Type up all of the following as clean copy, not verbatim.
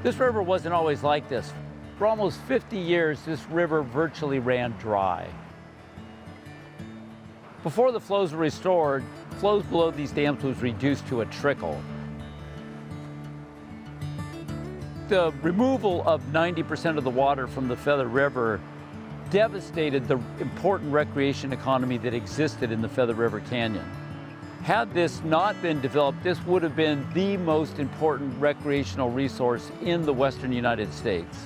This river wasn't always like this. For almost 50 years, this river virtually ran dry. Before the flows were restored, flows below these dams was reduced to a trickle. The removal of 90% of the water from the Feather River devastated the important recreation economy that existed in the Feather River Canyon. Had this not been developed, this would have been the most important recreational resource in the western United States.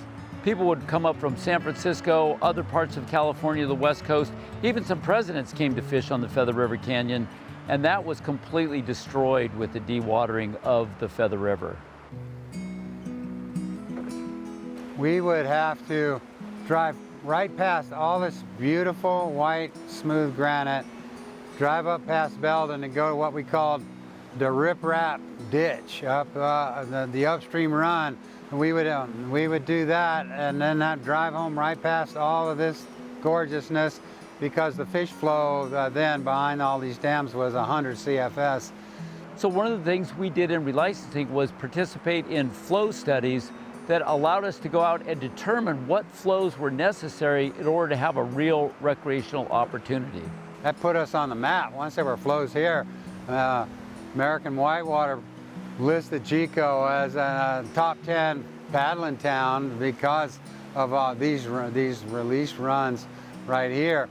People would come up from San Francisco, other parts of California, the West Coast. Even some presidents came to fish on the Feather River Canyon, and that was completely destroyed with the dewatering of the Feather River. We would have to drive right past all this beautiful white smooth granite, drive up past Belden and go to what we called the riprap ditch up the upstream run. And we would do that and then drive home right past all of this gorgeousness, because the fish flow then behind all these dams was 100 CFS. So one of the things we did in relicensing was participate in flow studies that allowed us to go out and determine what flows were necessary in order to have a real recreational opportunity. That put us on the map. Once there were flows here, American Whitewater listed Chico as a top 10 paddling town because of these release runs right here.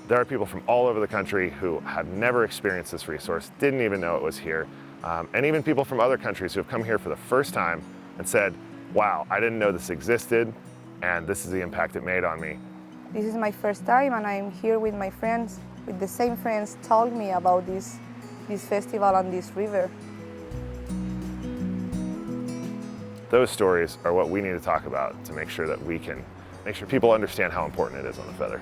There are people from all over the country who have never experienced this resource, didn't even know it was here, and even people from other countries who have come here for the first time and said, wow, I didn't know this existed, and this is the impact it made on me. This is my first time, and I'm here with my friends, with the same friends told me about this festival on this river. Those stories are what we need to talk about to make sure that we can make sure people understand how important it is on the Feather.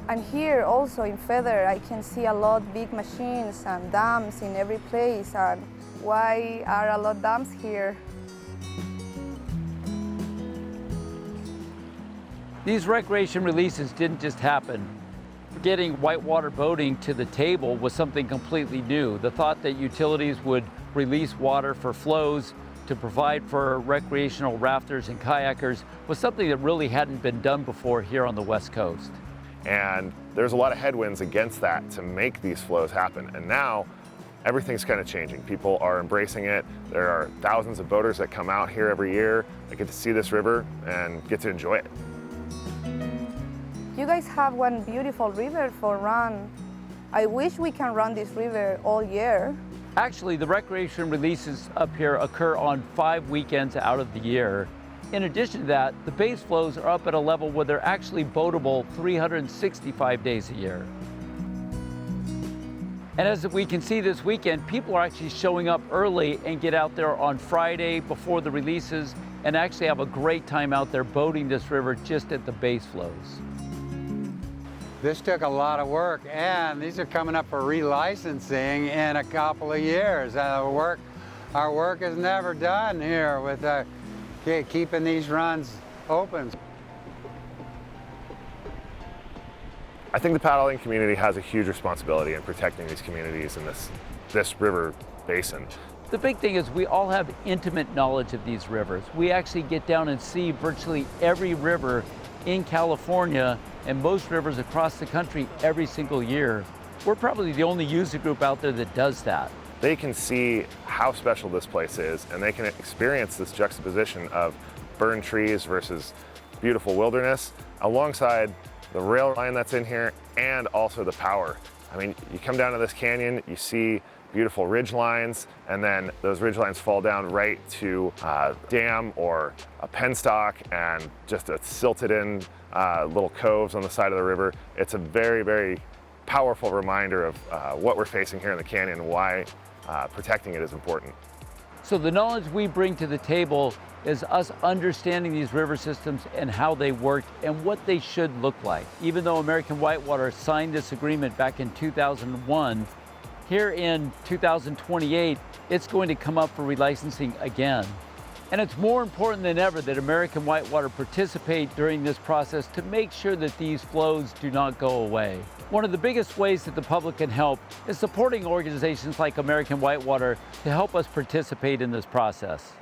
And here also in Feather, I can see a lot big machines and dams in every place. And why are a lot of dams here? These recreation releases didn't just happen. Getting whitewater boating to the table was something completely new. The thought that utilities would release water for flows to provide for recreational rafters and kayakers was something that really hadn't been done before here on the West Coast. And there's a lot of headwinds against that to make these flows happen. And now everything's kind of changing. People are embracing it. There are thousands of boaters that come out here every year that get to see this river and get to enjoy it. You guys have one beautiful river for run. I wish we can run this river all year. Actually, the recreation releases up here occur on 5 weekends out of the year. In addition to that, the base flows are up at a level where they're actually boatable 365 days a year. And as we can see this weekend, people are actually showing up early and get out there on Friday before the releases and actually have a great time out there boating this river just at the base flows. This took a lot of work, and these are coming up for relicensing in a couple of years. Our work is never done here with keeping these runs open. I think the paddling community has a huge responsibility in protecting these communities in this river basin. The big thing is we all have intimate knowledge of these rivers. We actually get down and see virtually every river in California and most rivers across the country every single year. We're probably the only user group out there that does that. They can see how special this place is, and they can experience this juxtaposition of burned trees versus beautiful wilderness alongside the rail line that's in here and also the power. I mean, you come down to this canyon, you see beautiful ridge lines, and then those ridge lines fall down right to a dam or a penstock and just a silted in little coves on the side of the river. It's a very, very powerful reminder of what we're facing here in the canyon and why protecting it is important. So the knowledge we bring to the table is us understanding these river systems and how they work and what they should look like. Even though American Whitewater signed this agreement back in 2001, here in 2028, it's going to come up for relicensing again. And it's more important than ever that American Whitewater participate during this process to make sure that these flows do not go away. One of the biggest ways that the public can help is supporting organizations like American Whitewater to help us participate in this process.